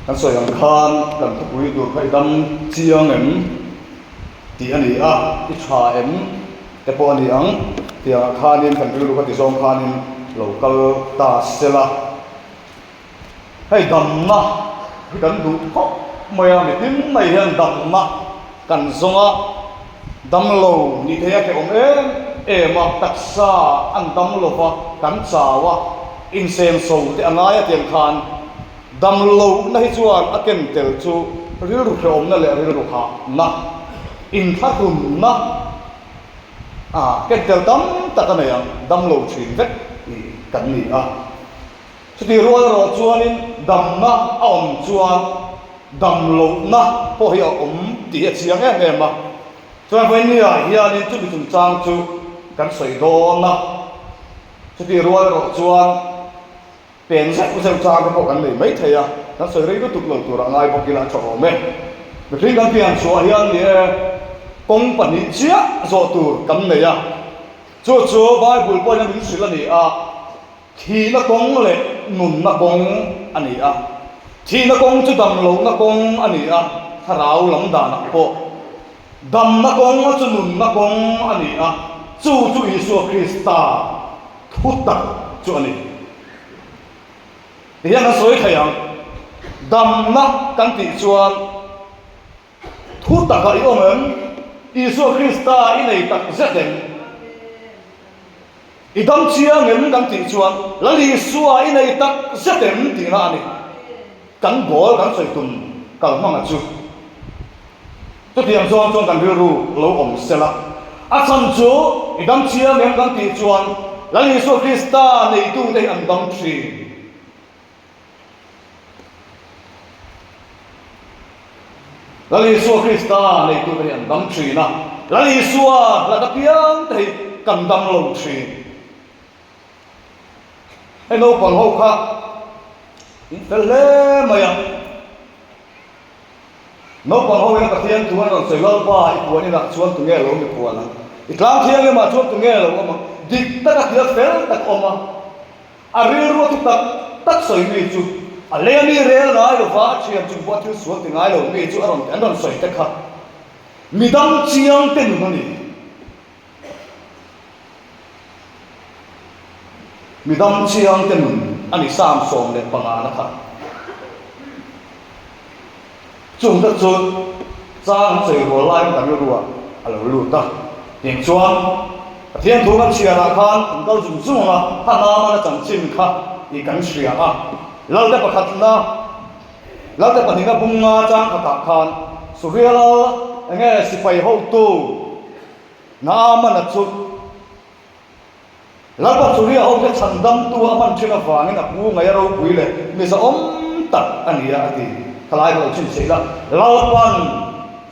kan soi ang khan kan thupui tur khai dam chiang em ti ani a ti tha em te po ani ang tia khanin kan ru ka ti song khanin local ta sela hei dam na kan du kho maya mi tin mai hian dam na kan zonga dam lo ni thea ke om em ma taksa an dam lo fa kan chawa in sen so te angaya tiang khan dam lo na hi chuan aken tel chu ril ru khom na le ril ru ha na in tha tum na ken tel dam ta ka ya dam lo thin vek kan ni chuti ro chuan in dam na om chuan dam lo na po hi om ti a chiang em ma chuan voi ni hian in chu bi chung chang chu kan soi do na chuti ro chuan pen sắc của cha cái bộ cán này mấy thầy nó soi đấy nó tục lẩu tụi ngay bộ kia là chọn mẹ vì khi cán tiền số hiền thì công bản lý chia rồi tụi cán này cho Bible coi những sự là này thì nó công lệ nụn nó công anh này thì nó công cho đầm lẩu nó công anh này thà rau lắm đàn bộ đầm nó công cho nụn nó công anh này chú Giêsu Christa thút tắc cho anh này thì hiện nó soi thầy đầm na căn tị chuan thu tất cả yêu mến Giêsu Christa in này tắc rất đẹp i đâm chia ngem căn tị chuan là Giêsu in này tắc rất đẹp tiếng na này căn bó căn soi tùng căn mang chú tôi tiếng chuan căn biru lâu om sela chân chú i đâm chia ngem căn tị chuan là Giêsu Christa này tu đây ăn đâm chi là Giêsu Christa này tu đây ăn đâm chi na là Giêsu là cái piang thì cầm đâm lâu chi anh đâu còn hậu khác phải lẽ mày nó còn hậu cái thiên tu nó soi lâu ba ít buồn như là chuan tu nghe lâu bị buồn lắm ít lắm thiên mà chuan tu nghe lâu mà địch tất cả thiên phèn tất oma ariru tu tất soi mi chu lấy mi rel ngay lo phát chuyện chung quanh thứ suốt thì ngay lo mi chu anh còn soi tất cả mi đâm chiang tên nó này mi đâm chiang tên anh ấy sam song lên bằng anh khác chúng ta chọn trang soi hồ lai cái điều đó alo lu ta tiếng chuan thiên thu ngân chia ra khan cũng câu dùng dùng mà hắn nam mà chẳng chim kha đi cảnh chia lâu tới bậc hạt na lâu tới bậc hình cái bung nga trang khát khan suria lo nghe si phải hậu tu nam mà chút lâu bậc suria hậu cái chân đâm tu aman chưa là vàng cái bu ngay đâu quý lệ mình sẽ ôm tật anh ấy thì thay vào chuyện gì đó lâu bậc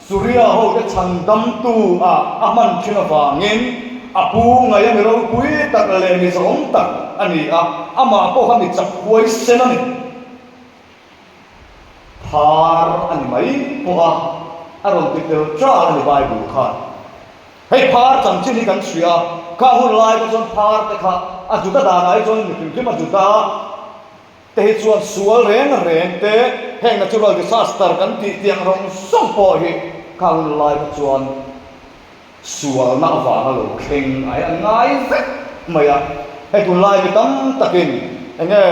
suria hậu cái chân đâm tu aman chưa là vàng apu ngay mi ro pui tak le mi som tak ani ama po khan ni chak huai sen ani phar ani mai po aron ti tel tra ani Bible khan hei phar chang chi ni kan sia ka hu lai ko jon phar te kha aju ta da nai jon ni kim aju ta te chuan sual reng te heng natural disaster kan ti tiang rong som po hi ka hu lai ko chuan sual na va lo keng ai ngai vet maya ai tu lai mi tam takin enge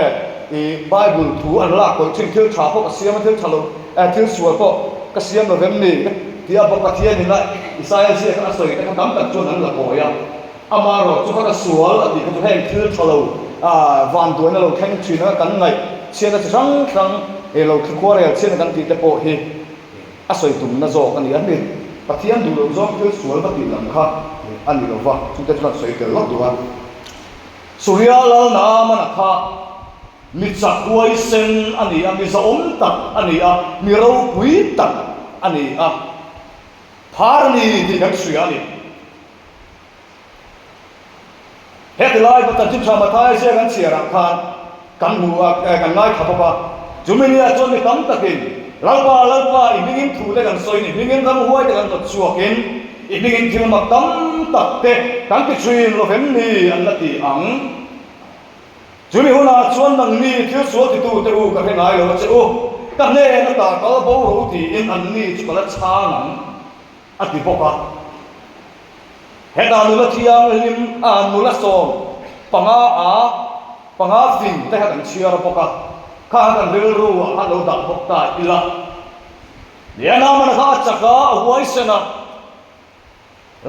i Bible thu an la ko thil thil tha po ka siam thil thalo thil sual po ka siam lo vem ni ti a ba ka thian ni la Isaiah se ka soi ka tam tak chon an la ko ya amaro chu ka sual ati ka heng thil thalo van do na lo keng thi na kan ngai chen na chang chang e lo ki ko re chen kan ti te po hi a soi tum na zo kan ni an ni pathian du lo zong thil sual ba ti lam kha ani lo wa chu te chuan soi tel lo tu wa surya la na ma na kha mi chak huai sen ani mi za om tak ani mi ro pui tak ani phar ni ti kan sui ani het lai ba tan chim sa ma thai se kan sia ra khan kan hu kan ngai kha pa jumini a chon ni tam takin lalpa imingin thu le kan soi ni imingin kam huai te kan to chuakin imingin thil mak tam tak te kan ti thin lo hem ni an la ti ang chumi huna chuan nang ni thil sual ti tu te u ka he ngai lo che kan ne na ta ka bo ro ti in an ni chu la cha nang ati boka he da nu la thiang lim a nu la so panga fin te ha kan chia ra boka ka kan ril ru a lo da bok ta ila ya na man kha chaka huai sena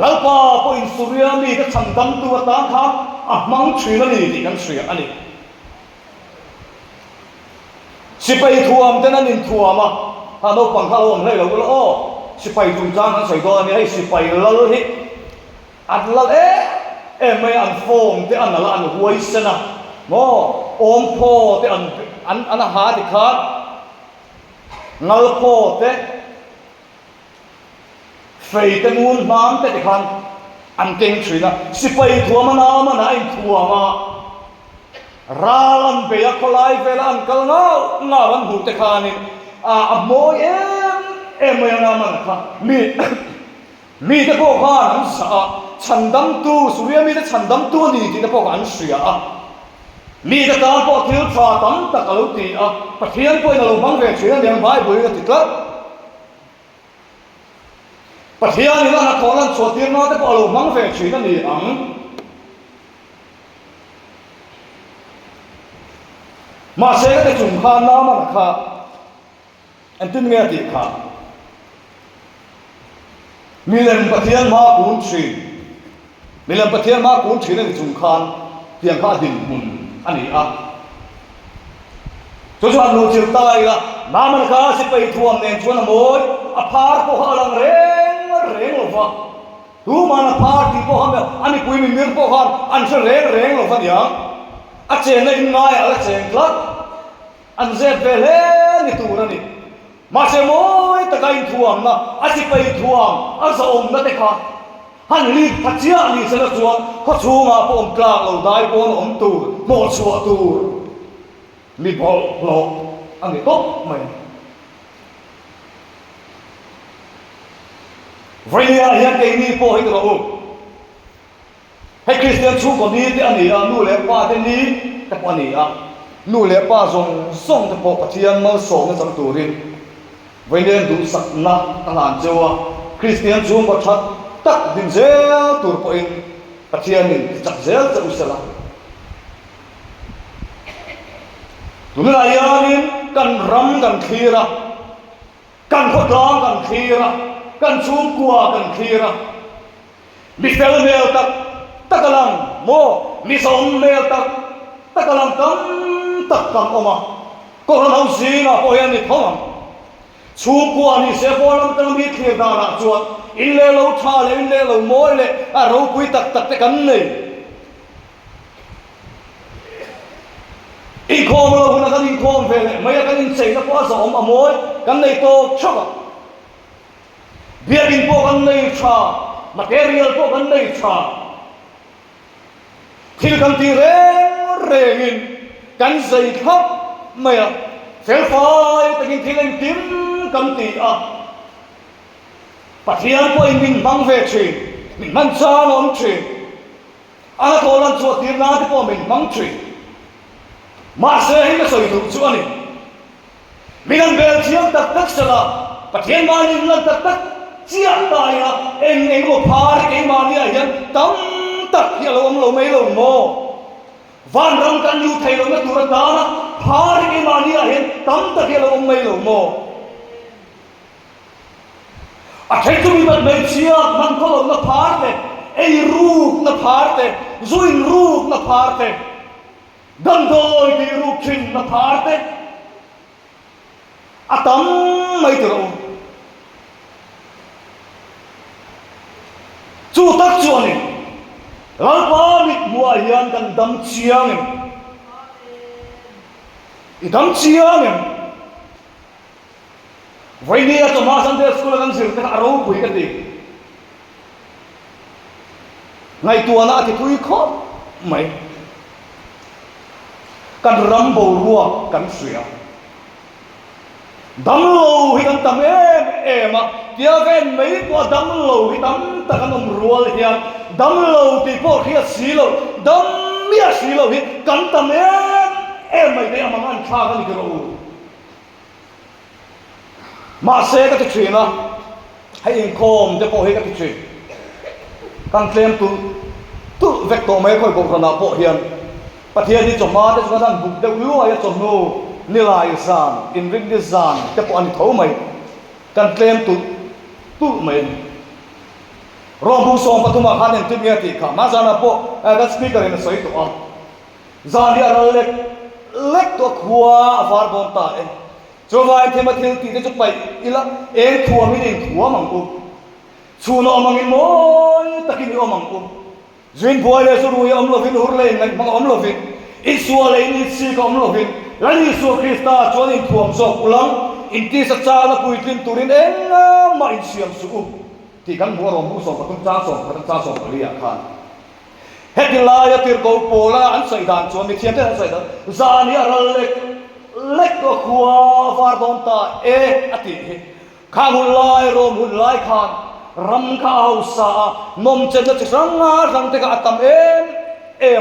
lalpa po in surya mi ka chandam tu ta kha a mang thri na ni ti kan thri ani sipai thuam te na nin thuama ha no pang kha om lai lo lo o sipai tum chang an soi do ani ai sipai lal hi at lal mai an form te an la an huai sena mo om pho te an ha ti kha ngal pho te fei te nun mam te khan an keng thina sipai thuama na ma na in thuama ralan be a kholai vela an kal nga ran hu te khanin a moi em na man kha mi te ko khan an sa chandam tu surya mi te chandam tu ni ti te ko an sia mi te ta po thil tha tam ta ka lo ti a pathian po na lo bang ve thina yang bai boi ka ti tla pathian ni na tholan chotir na te po lo bang ve thina ni ang mà sẽ cái chủng khan nào mà kha anh tin nghe thì kha milen pathian ma kun chi này chủng khan tiếng kha din mun ani a cho anh nuôi chiều tai là nam anh kha sẽ bay thuam nên chuan mồi a phar po ha lang reng lo fa tu mà na phar ti po ha anh kui min mir po khan anh sẽ reng lo fa ya a chen na in ngai a chen klak an zet ve le ni tu ra ni ma se moi ta kai thuam na a si pai thuam a zo om na te kha han li phachia ni se la chuan kho chu ma po om klak lo dai po om tu mo chua tu mi bol lo an ni top mai vaya hian ke ni po hi ro hay Christian chu ko ni te ani a nu le pa te ni ta po ni a nu le pa zong song te po pathian mal song na chang turin vailen du sak na ta lan chewa Christian chu ko that tak din zel tur po in pathian ni chak zel cha usala tunla yanin kan ram kan khira kan khot lang kan khira kan chum kwa kan khira mi fel mel tak takalang mo mi som mel tak takalang tam tak kam oma ko ran hau zina po yan ni thawam chu kwa ni se po lam tang mi khir da na chuan in le lo tha le in le lo mo le a ro pui tak tak te kan nei in khom lo huna kan in khom ve le mai kan in chei na po zo om amoi kan nei to choka bia in po kan nei tha material po kan nei tha thil kan ti reng in kan zai khap mai a fel phai takin thilen tim kan ti a pathian po in min mang ve thrin min man cha nom thrin ala ko lan chu tir na te po min mang thrin ma se hi na soi thu chu ani minan bel chiang tak tak sala pathian ma ni lan tak tak chiang ta ya eng ko phar ke ma ni a hian tam tak hi lo lo mai lo mo van rong kan yu thai lo na tu da na phar ke ma ni a hian tam tak hi lo mai lo mo a thai tu mi bat mai chia man ko lo na phar te ei ru na phar te zuin ru na phar te dan doi di ru khin na phar te a tam mai tu ro chu tak chu ani lalpa mit mua hian kan dam chiang em i dam chiang em vai ni a toma san de school kan sir ta ro pui ka ti ngai tu ana ti thui kho mai kan ram bo ruwa kan suya dam lo hi kan tam em a tia ven mai po dam lo hi tam ta kan om rual hian dam lo ti po khia si lo dam mia si lo hi kan tam em mai te amang an kha kan ki ro มาเสก็จะช่วยนะให้อิงคมจะพอให้ก็จะช่วยการเคลมตุเวกตัวไม่ค่อยกงขนาดพอเฮียนประเทศนี้จบมาแต่สุดท้ายบุกเดือดรั่วยังจบโน่นิลายซานอินริกดิซานจะพออันนี้เท่าไหมการเคลมตุไม่รองผู้ทรงปฐุมธานีที่มีติขามาจานาพอก็สปีกเกอร์ในสายตัวจานที่อะไรเล็กตัวขวาฟาร์บอนตาจงไว้เทมาเที่ยวตีจะจุดไปอีละขวาไม่ได้ขวามังคุชูนอมังอินโมยตะกินอมังคุจินบัวเลยสุรุยอมโลวินหุรเลยนักมังอมโลวินอิสวาเลยอิสิกอมโลวินแล้วอิสวาคริสต์ชวนอินทวมจอกอุลังอินที่สัจจาละปุยตินตุรินมาอินเสียมสุที่กันบัวรองผู้ส่งปฐุมจ้าส่งเรียกขันเฮติลายติรโกโปลาอันใส่ดานชวนมีเทียนเท่าใส่ดานจานีอะไรเล็กตัวขวาฟาร์บอนตาอติข้าหุ่นลายรวมหุ่นลายขันรำข้าวสานมเจนจะสังหารสังเตกอัตม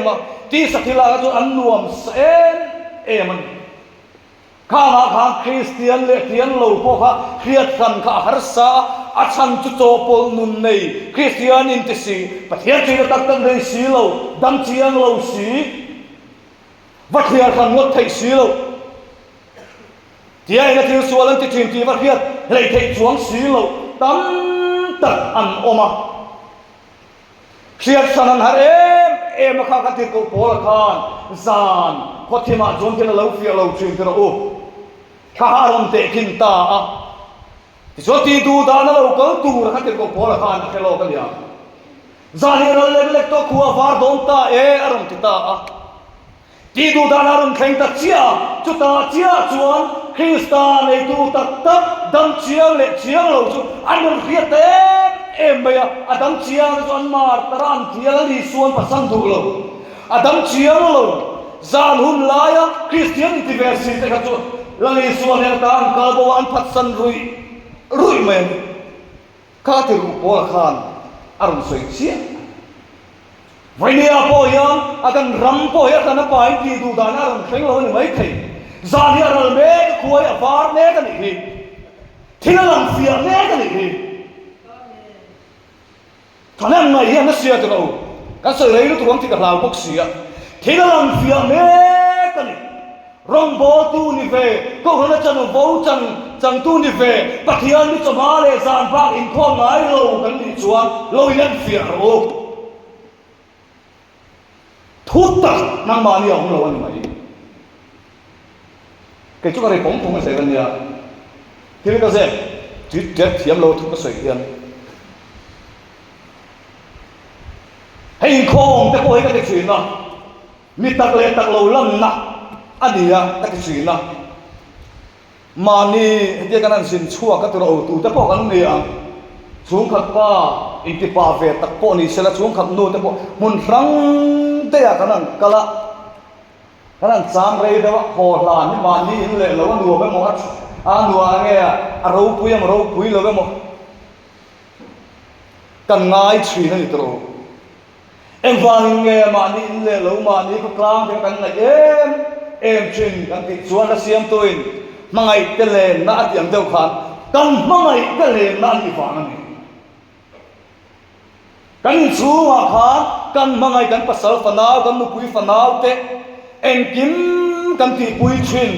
มาที่สักทีลาก็อันนวมมันข้าหาคริสเตียนเลียนโลพวกเครียดกันข้าหาสาอาชันจุโจปนนุนในคริสเตียนอินทิสีประเทศที่ตักตั้งในสีโลดังเชียงโลสีวัดเทียนขันวัดไทยสีโลที่ไอ้นักที่สวรรค์ที่ถิ่นที่วัดเทียนเลยไทยสวงสีโลตั้งตัดอันออกมาเชียร์สนันหามาข้ากันที่กูโผล่ขานซานพอที่มาจนที่เราเฟียเราชิมที่เราข้าหารมเตกินตาที่สุดที่ดูดานเราก็ดูนะกันที่กูโผล่ขานที่เรากันอย่างซานีเราเล็กๆตัวขัวฟาร์ดอนตาอารมณ์ที่ตาที่ดูดานอารมณ์แข็งตาเชียจุดตาเชียชวนคริสตานในดูตัดดังเชียงเล็กเชียงเราจุอันนั้นเรียกไม่อะดังเชียงจวนมาตรานเทียนลีส่วนภาษาดูเราดังเชียงเราจานหุ่นลายคริสเตียนที่เวอร์ซิตก็จุลีส่วนเนี่ยต่างกันบอกว่าภาษารุยมันข้าที่รู้พอละขันอารมณ์สวยเชียวันนี้อาพอยังอาการรำพอยังกันนะไปที่ดูดานอารมณ์เข่งเราเนี่ยไม่ใช่จานที่อารมณ์เมฆคุยฟาร์เมฆกันอีกที่นั่งเสียเมฆกันอีกท่านนั้นไม่เห็นนักเสียตัวเราการเสด็จรู้ตัวที่กับเราพวกเสียที่นั่งเสียเมฆกันอีกรองโบตูนิเวก็คนละจันโบจังตูนิเวปะเทียนมิจมาเลสานพักอินข้อไงเรากันดิจวนเราเล่นเสียเราทุกตักนั่งมาเนี่ยของเราวันไหนเกิดจุกอะไรผมไม่ใส่กันเนี่ยที่นี่ก็เสร็จจุดเจ็ดเทียมเราทุกก็ใส่กันให้คงจะโอยก็จะฉีนนะมีตักเล็กตักเราล่ำนะอันนี้ก็จะฉีนนะมานี่เดี๋ยวกันนั่นสินชั่วก็ตัวเราตัวแต่พวกกันเนี่ยสูงขัดป้าอินทิปาเวตักพวกนี้เสร็จสูงขัดโน่แต่พวกมุนรังเดียกันนั่นก็ละกันนั่นสามเรื่องแต่ว่าโหดหลานนี่มานี่อินเลยเราว่าหนัวไปหมดหนัวไงเราปุยเราไปหมดกันง่ายฉีนนี่ตัวฟังเงี้ยมานี่เลยเรามานี่ก็กลางเดียวกันนะชินกันติดส่วนละเสียงตัวเองมังไงก็เลยน่าเดียมเดียวกันกันมังไงก็เลยน่าที่ฟังนี่กันสู้ว่ากันมังไงกันภาษาฝนาวกันนุปุยฝนาวเตกิมกันติปุยชิน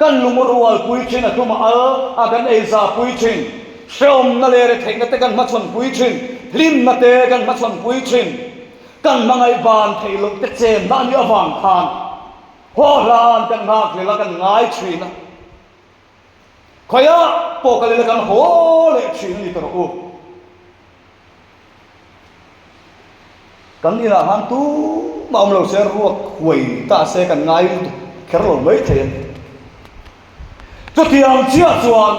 กันลุงรัวปุยชินอะทุมากันเอซาปุยชินเชื่อมนั่นเลยเทกันแต่กันมาชนปุยชินลิมนั่นเตกันมาชนปุยชินกันมังไงบานไทยลงเตเจนนั่นยาฟังขานหัวรานกันนักเลยละกันง่ายชีนะขอยะปกเลยละกันโหเลยชีนี่ตัวกูกันนี่ละฮันตูมาเราเสียรัวหวยตาเสกันง่ายแค่เราไม่เทียนจุดที่อังเชียส่วน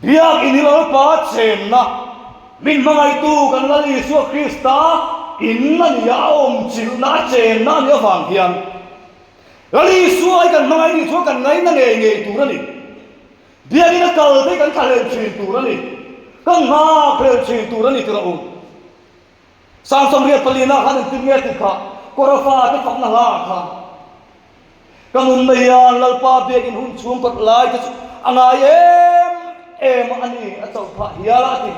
เบียกอินเราป้าเชนนะมินมังไงตูกันละลิสวคริสตาอินนั่นยาอมจิลนาเจนนั่นยาฟังเพียงละลิสวกันมังไงนี่สวกันไงนั่นเองตัวนั่นนี่เบียกินกัลเตกันทะเลชีตัวนั่นนี่กันมาทะเลชีตัวนั่นนี่ตัวเราสามสมเรียบปลีนาขันติเมียติดข้ากรฟ้าที่ฝังนาลาข้า kangun maya lalpa biakin hun chung kot lai ta angai em ani a chau pha hiala ti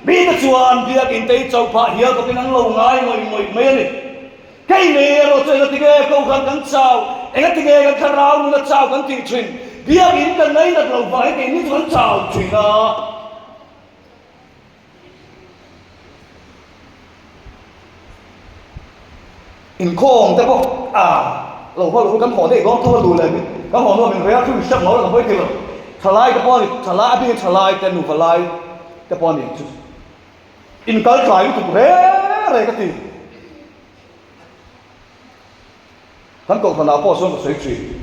mi ta chuan biakin tei chau pha hial ko pinang lo ngai moi mai ni cái này rồi chơi cái tiếng câu gần gần chào cái tiếng gần khá rau nó chào gần tiếng chuyện bia in cái này là lâu vài cái ní vẫn chào chuyện à in khong thế không lâu qua lâu cái họ đấy có thua lùi lại cái họ nó mình phải cứ sắp nói là phải thì trả lại cái bọn trả lại bên trả lại cái nụ phải lại cái bọn này in cái trái tụt thế cái gì hắn cộng phần nào bỏ xuống một suy chuyện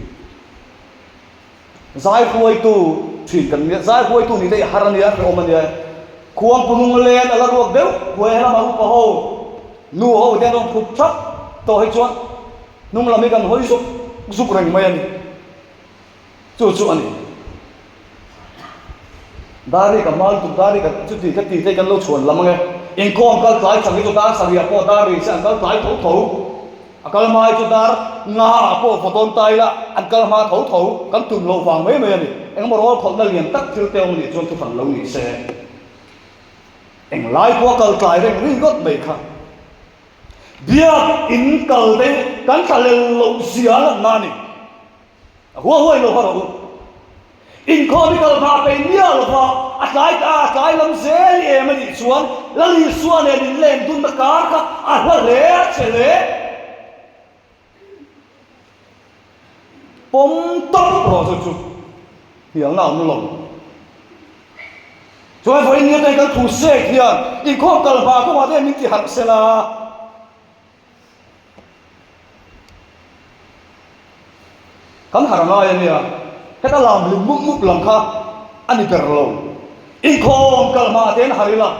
giải khuây tu chuyện cần biết giải khuây tu như thế haran ya phải ôm anh ya kuang punung lên là ruột béo khuây là mà hút hồ nu hồ đen đông phục chắc to hay chuan nung là mấy cần hối giúp rành mày anh chú anh dari cả mal tu dari cả chút gì cái gì thế cần lâu chuồn lắm nghe in con cái trái chẳng cái chúng ta sang nhà po dari sang cái trái thấu akal mai chu dar nga po photon tai la akal ma thấu kan tum lo wang mấy ni eng mo ro khol na lian tak thil te ong ni chon tu fan lo ni se eng lai po kal tai reng ring got mai kha bia in kal te kan ta le lo sia la na ni hoi lo ha ro in kho ni kal ma pe nia lo ha atlai lam se li em ni chuan la li suan ne din len dun ma kar ka la le che le bông tóc rồi chú tiếng nào nó lồng cho phải như thế cái thủ xe kia đi không cần vào không vào đây mình chỉ học xe là cắn hàng nói anh nhỉ cái ta làm lùng múc làm khác anh đi bèo lồng đi không cần vào đây hay là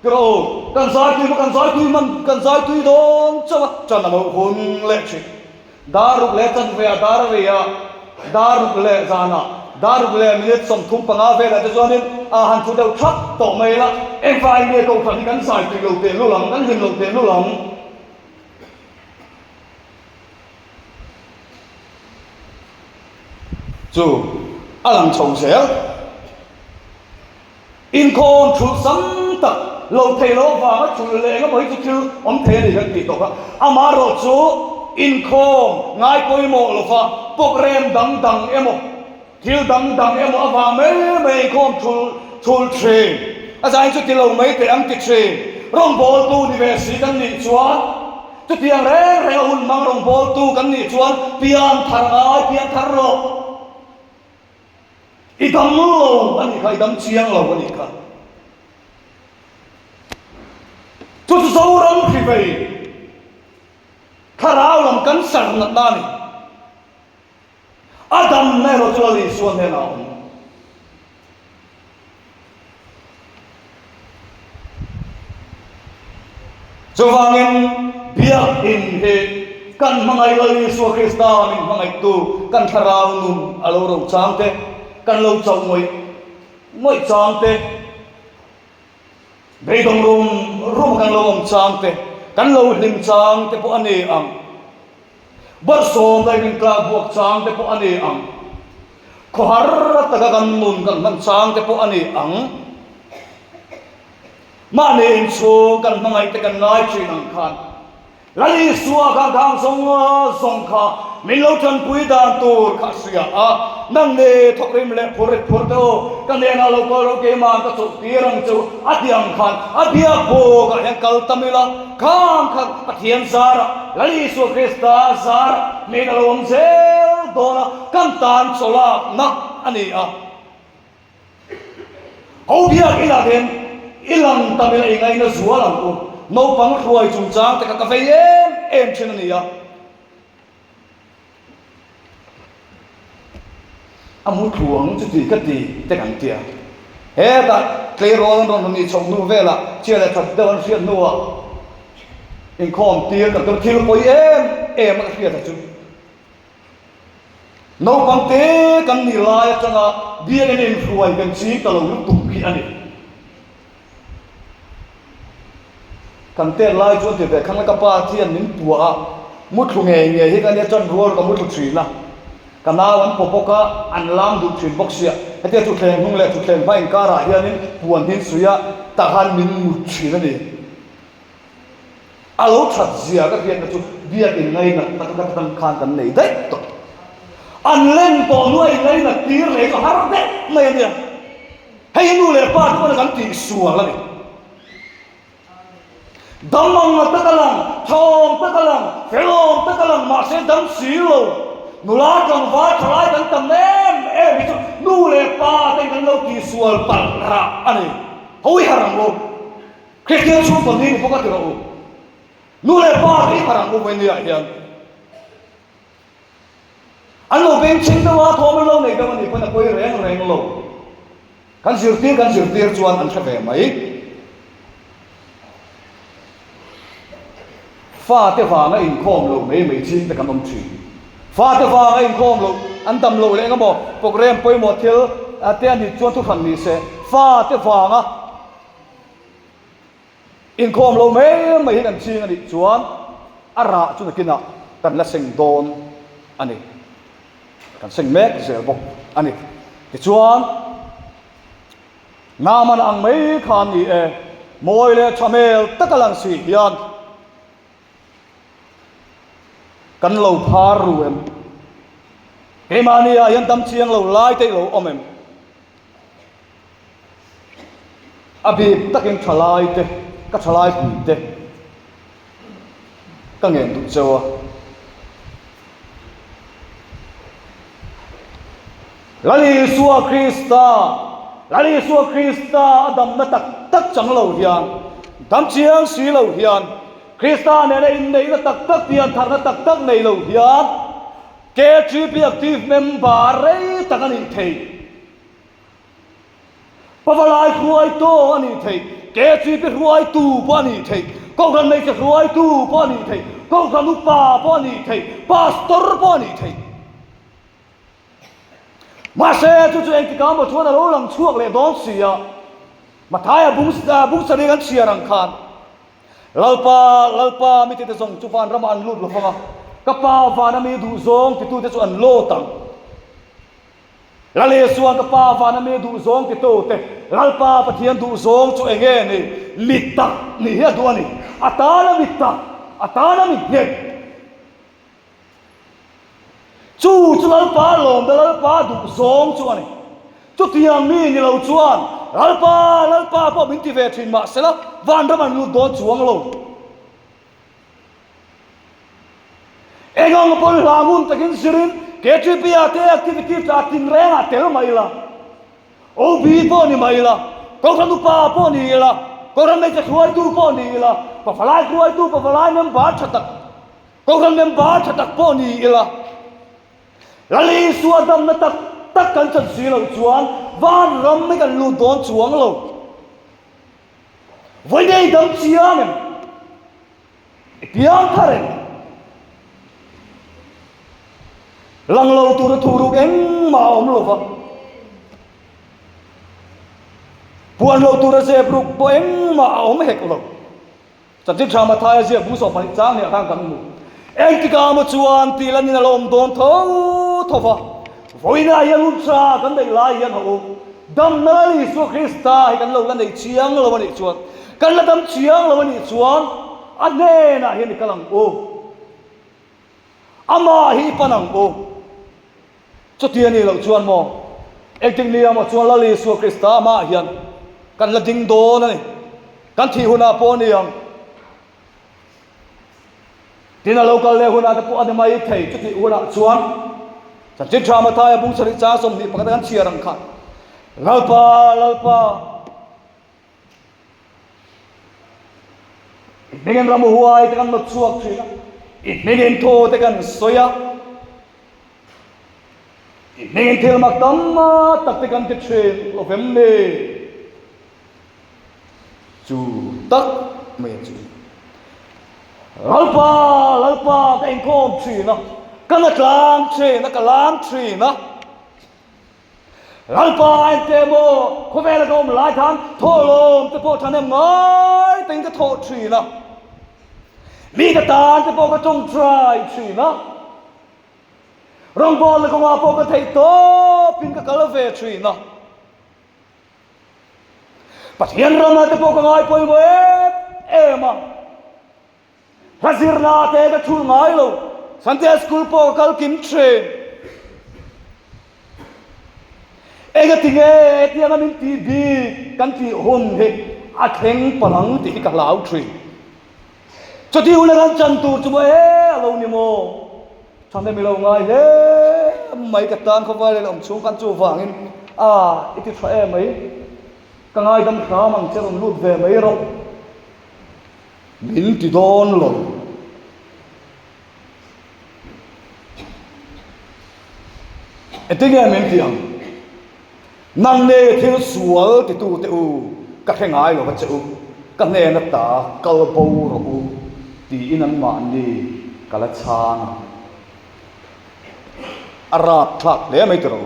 rồi cần giải tuy đón cho nó hôn lệ chuyện daruk le chan ve daruk le zana daruk le minute som thum panga ve la chuanin han thu deuh thak to mai la em vai ne ko khani kan sai ti lo te lo lam kan him lo te lo lam chu alang chong sel in con thu sam tak lo thei lo wa chu le nga moi chu om the ni kan ti to ka amaro chu in khom ngai koi mo lo fa program dang emo thil dang emo ava me khom chul train azai chu tilo mai te am ti train rong bol tu university kan ni chuan chu tiang re un mang rong bol tu kan ni chuan pian thar lo idam lo ani khai dam chiang lo ani kha chu zo rong phi vei kharao lam kan sar na ni adam ne ro chu li suan ne na cho vangin bia in he kan mangai lo Yesu Krista min mangai tu kan kharao nun alo ro chang te kan lo chau moi chang te bei dong rum kan lo om chang te kan lo lim chang te po ani ang bar som dai min ka buak chang te po ani ang ko har ta ka kan nun kan man chang te po ani ang ma ne in chu kan mangai te kan ngai chi nang khan lali suwa ka gang song kha min lo chan pui dan tur kha sia a nang ne thok rim le phur to kan ne na lo ko ro ke ma ka chu ti rang chu atiang khan abia bo ka hen kal tamila khang khak pathian zara lali su Krista zara me na lom zel dona kan tan chola na ani a ho bia ila den ilang tamila ingai na zualang ko no pang ruai chung chang te ka ve em chen ani a amu thuang chu ti ka ti te kan tia he ta klei ro ron ni chong nu ve la chia la thak don fiat nu a in khom tia ka thil poi em ka fiat chu no pang te kan ni lai changa bia en ruai kan chi ta lo lu tum ki ani kan te lai chu te khang ka pa thian nin tua mu thu nge hi kan ya chan ruor ka mu thu thri na kanawan popoka anlam du thin boxia hetia tu thleng hung le tu thleng mai kara hianin puan hin suya tahan min mu thin ani alo that zia ka hian chu bia in ngai na ta tam khan kan nei dai to an len to nuai ngai na tir le ko har de mai dia hei nu le pa tu kan ti suwa la ni damang na takalang thom takalang felom takalang ma se dam silo nula jong va thlai kan tam nem mi chu nu le pa ten kan lo ki sual pal ra ani hoi harang lo Christian chu ko ni ko ka ti ro nu le pa ri harang ko wen ya hian an lo ben ching da wa thom lo nei da ni pa na koi reng lo kan zir tir chuan an thave mai fa te fa nga in khom lo mei chin te kan om thi fa te fa nga in khom lo an tam lo le nga bo program poi mo thil te ani chuan tu phan ni se fa te fa nga in khom lo mei kan chi ani chuan ara chu na kina kan la seng don ani kan seng mek zel bok ani ti chuan naman ang mei khan ni moi le chamel takalang si hian kan lo phar ruem emania yan tam chiang lo lai te lo omem abi takin thalai te ka thalai pu te ka ngen du chawa lali suwa krista adam na tak chang lo hian dam chiang si lo hian krista ne in nei na tak tian thar na tak nei lo hian ke GP active member rei takani thei pavalai khuai to ani thei ke GP khuai tu pani thei ko ran nei che khuai tu pani thei ko ran nu pa pani thei pastor pani thei ma se chu chu ek kam bo chuan lo lang chuak le don sia ma thaya bung sa kan sia rang khan lalpa mi te zong chu fan ram an lut lo fanga kapa vana mi du zong ti tu te chu an lo tang lale suan kapa vana mi du zong ti tu te lalpa pathian du zong chu enge ni mitta ni he duani atala mitta atala mi he chu lalpa lom da lalpa du zong chu ani chu tiang mi ni lo chuan lalpa po min ti ve thin ma sela van ram an lu don chuang lo engong pol langun takin sirin KTP ate activity ta tin renga tel maila ob po ni maila ko ran pa po ni la ko ran me chuai tu po ni la pa falai chuai tu pa falai mem ba thatak ko ran mem ba thatak po ni la lali suadam na tak kan chan si lo chuan van ram me kan lu don chuang lo voi dei dam chiang em piang tharen lang lo tu thu ru eng ma om lo fa puan lo tu ra se bruk bo eng ma om hek lo chan ti thama thai se bu so phani chang ne khang kan mu eng ti ka ma chuan ti lan ni lom don tho fa voi na yang ultra kan dei lai yan ho dam na li su krista hi kan lo lan dei chiang lo ni chuan kan la dam chiang lo ni chuan ane na hi ni kalang o ama hi panang o cho tiền ni lo chuan mo acting ni ama chuan la li su krista ma hian kan la ding do na ni kan thi huna po ni yang tina local le huna ta po ade mai thei chu ti huna chuan chan chin drama thai bung sari cha som ni pakata kan chia rang kha lalpa Mingen ramu huai te kan mat suak thina mingen tho te kan soya mingen thil mak tamma tak te kan te thrin lo vem ne chu tak me chu lalpa te in khom thina kan atlang thina ka lam thina lalpa en te mo ko vela kom lai than tho lom te po than em ngai te ka tho thina mi ka tan te po ka tong try thina rong bol le ko nga po ka thei to pin ka kala ve thui na pathian rama te po ka ngai poi mo ema hazir na te ka thul ngai lo Sunday school po kal kim train ega tinge tiang amin ti bi kan ti hon he a theng palang ti ka lau thui cho ti ula ran chan tu chu mo alo ni mo chane mi lo ngai he mai ka tan ko vai le om chung kan chu wangin iti thwa e mai ka ngai dam kha mang che ron lut ve mai ro min ti don lo etinge men tiang nang ne thil sual ti tu te u ka khengai lo ka chu ka ne na ta kal bo ro u ti inan ma ni kala chang arat thak le mai tro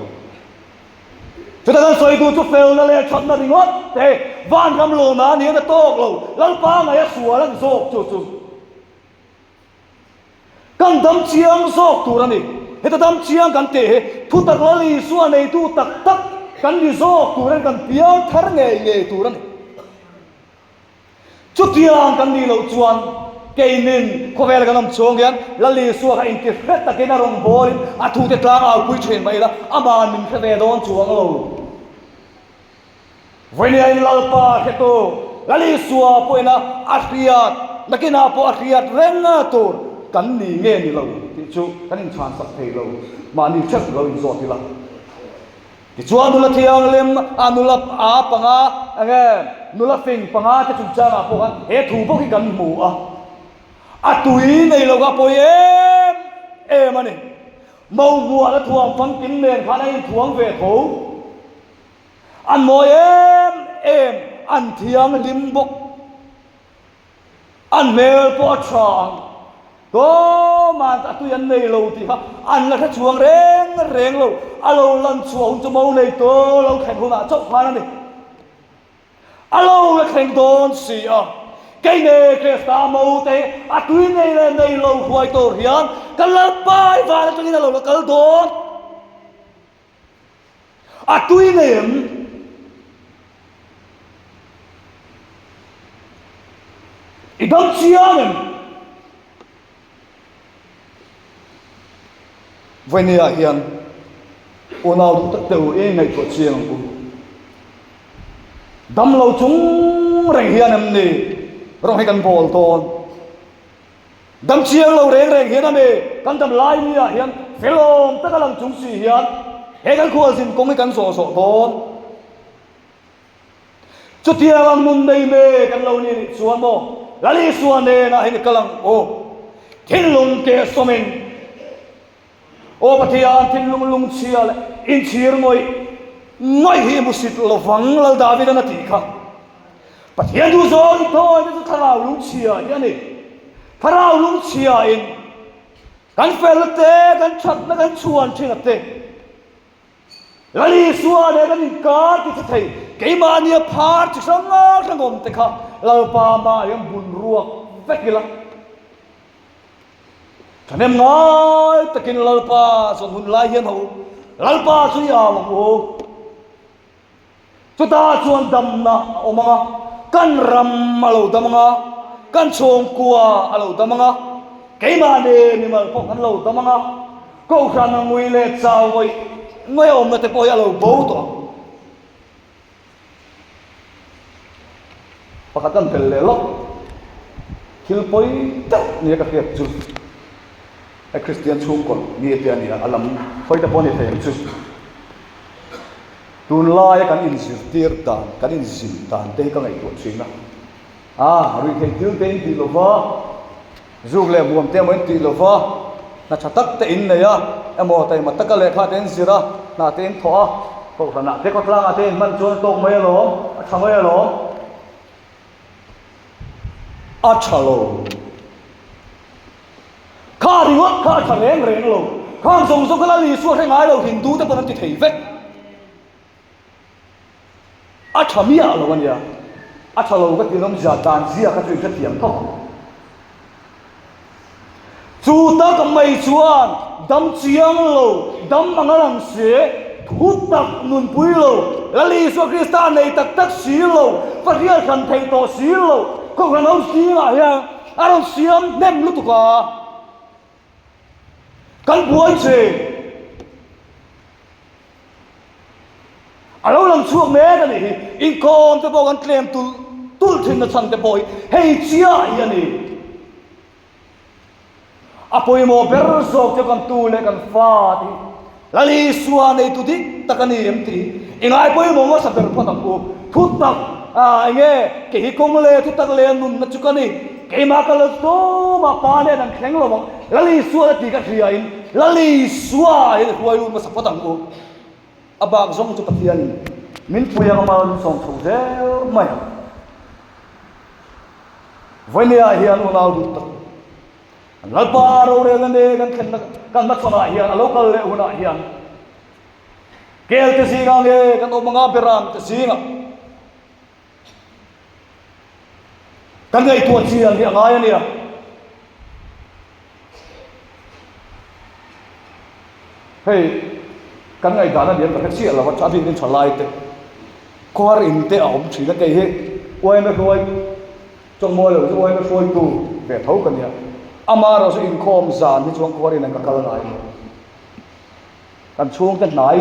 chúng ta đang xoay tu chút phèo na le chọn na ringot te van gam lo na ni na tok lo lal pa ngai sua lan zok chu chu kan dam chiang zok tu ra ni heta dam chiang kan te thu tak la li suwa nei tu tak tak kan li zok tu ran kan piao thar nge nge tu ra ni chu tiang kan ni lo chuan keinin ko vel kan am chong yan la li suwa ka in ti het ta ke na rong bol a thu te tlang a pui chen mai la aman min khe ve don chuang lo when ai lalpa heto la li suwa poina a riat nakina po a riat renga tur kan ni nge ni lo ti chu kan in chan sak thei lo ma ni chak lo in zot ti la ti chuan nula thiang lem anula a panga ange nula fing panga te chu cha ma po kan he thu po ki kan mu a tui nei lo ga po em ani mau bua la thuang phang tin len kha nei thuang ve tho an mo em an thiang lim bok an mel po chang to ma ta tu yan nei lo ti ha an la tha chuang reng lo alo lan chuang chu mau nei to lo khen hu na chok pha na ni alo la khen don si cái này cái ta mau thế tuy này lâu hoài tổ hiền cái lớp bài và cho nên là lâu cái đó tuy này idam chiang vậy này hiền nào tất đầu ngày của chiang đâm lâu chúng rèn hiền em này rong hai kan bol ton dam chiang lo reng hian ame kan dam lai ni hian felom ta kalang chung si hian he kan khua sin kong kan so ton chu tiang ang mun nei me kan lo ni suan mo lali suan ne na hin kalang thin lung ke somen pathian thin lung chia in chir moi ngoi hi musit lo wang lo david na ti kha pathian du zon thôi nó tharau lung chia yani tharau lung chia in kan fel te kan chat na kan chuan thina te lali suwa ne kan ka ti thei ke ma ni phar chi sanga thangom te kha lau pa ma yam bun ruak vekila thanem ngai takin lau pa son hun lai hian ho lau pa chu ya mo chu ta chuan dam na omanga kan ram alo damanga kan chong kwa alo damanga keima ne ni mal po kan lo damanga ko khan ngui le chaw oi ngoi om na te po alo bo to pakatan tel le lo kil poi ta ni ka khep chu a christian chung kon ni te ani alam foi ta poni the chu tun lai kan in sir tir dan kan in sim dan te ka ngai to china ri thei til te ti lova zug le buam te mo ti lova na chatak te in ne ya emo tai mataka le kha ten zira na ten thoa ko na te ko tlang ate man chon tok mai lo a thamai lo a chalo kha ri wa kha thareng reng lo khang song song kala li su he ngai lo hindu te pon ti thei vek athamia lo wania athalo ka tinom za dan zia ka chui ka tiam tho chu ta ka mai chuan dam chiang lo dam angalang se thut tak nun pui lo lali so kristan nei tak tak si lo parial kan thei to si lo ko kan au si la ya aron siam nem lu tu ka kan buai che alo lang chuak me ka ni in kom te bo kan klem tul thin na chang te boy hei chia ya ni apoi mo ber sok te kan tu le kan fa ti lali suwa nei tu dik takani em ti ingai poi mo sa ber phatak ko thut tak nge ke hi kong le thut tak le nun na chukani ke ma ka lo to ma pa le dan khleng lo mong lali suwa ti ka thria in lali suwa in huai lu ma sa phatak ko abang zong chu pathian min puya ma song thong je mai vania hian unal du tak lalpa ro re ngane kan mak sama hian local le una hian kel te singa nge kan o mga beram te singa kan ngai tu chian hi angai ania hey kan ngai dana dian ka chi ala wa cha bin chalai te kwar in te om chi la kai he oi me khoi chong mo lo oi me khoi tu ve thau kan ya amaro so in khom zan ni chuang kwar in ka kal nai kan chung kan nai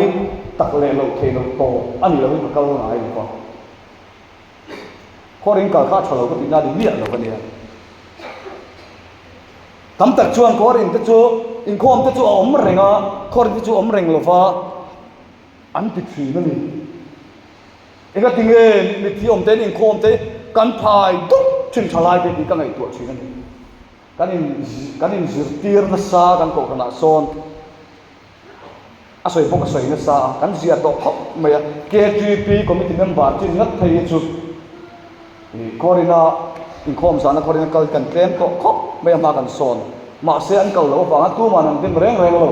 tak le lo the lo to ani lo ka kal nai ko khorin ka kha chalo ko tina di mi lo kan ya tam tak chuang korin te chu in khom te chu om renga korin te chu om reng lo fa an ti thi na ni ega tinge mi thi om te in khom te kan phai tu chin thalai te di ka ngai tu thi na ni kan in zir tir na sa kan ko kana son asoi pok asoi na sa kan zia to khop me KGP committee member chin ngat thai chu korina in khom sana korina kal kan tlem ko khop me ma kan son ma se an kal lo fa tu ma nan tin reng lo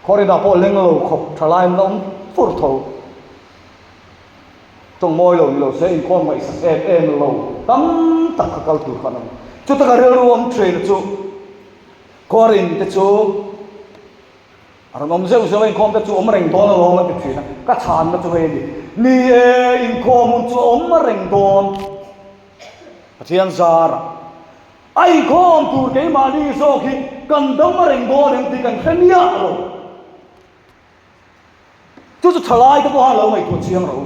korina po leng lo khop thalai nom fur tho tong moi lo se in khom mai sa em lo tam tak ka kal tu khanam chu ta ka rel ruam train chu korin te chu aram zeu zeu in khom te chu om reng don lo ma ti thina ka chan ma chu he ni in khom chu om reng don pathian zar ai khom tu ke ma ni so khi kan dam reng don em ti kan khania lo chu thalai ka bo ha lo mai tu chiang lo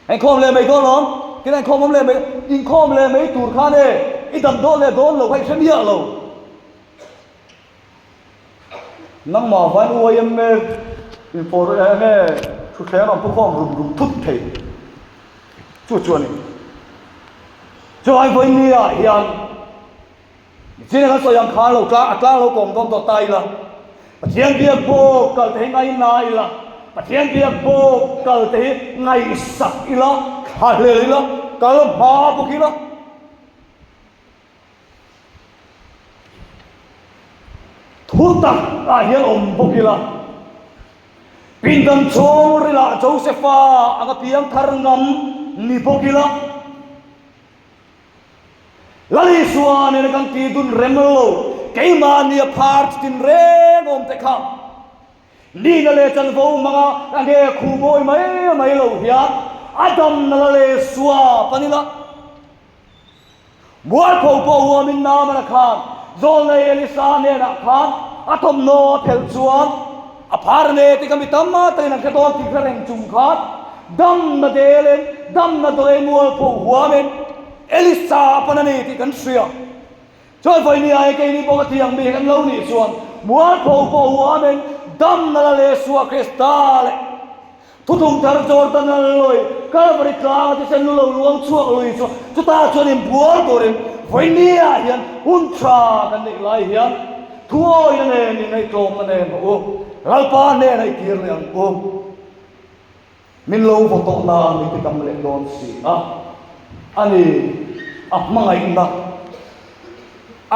anh khom le mấy con lắm cái này khom le mấy in khom le mấy tụt khan này ít đầm đôn le đôn lộc hay xem địa lộc năng mà phải nuôi em nghe in phô em nghe chút thế nào cũng khom rùng thút thể chuột này cho anh với nia hiền chỉ là cái số yang khan lộc cá lộc còn con tọt tay là thiên địa bộ cả thế ngay này là thiên địa bộ cờ thế ngày sặc ilo khai lệ ilo cờ ba bộ kia thu tắc hiền bộ kia pin đâm chong rồi là Josepha anh piang thar ngam ni bộ kia lali suan này kan ti dun remelo cái mà nia part tin re om te kham ni na le chan vo manga ange khu moi mai lo hian adam na le suwa panila mual po wa min na ma khan zol ne elisa ne na khan atom no thel chuan a phar ne ti kami tamma te na ka don ti reng chung khat dam na delen dam na dole mual po wa men elisa panani ti kan sia choi voi ni ai ke ni bo ti ang mi kan lo ni chuan mual po wa men dam na le suwa kristal thu thung thar jordan loi kalvari tla ti sen lo luang chuak loi chu ta chuan in bual torin voi ni a hian hun tra kan nei lai hian thuoi ne ni nei tlom ne o lalpa ne nei tir ne ang o min lo vo to na ni ti kam le don si ani mangai na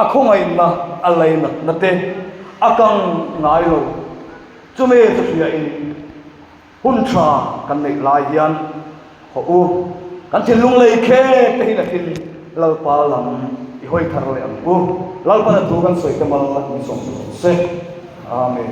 akhongai na alai na te akang ngai lo chume chu hia in hun tra kan nei lai hian ho u kan thil lung lei khe te hi la thin lo pa lam hoi thar le ang u lalpana tu kan soi kamal ni som se amen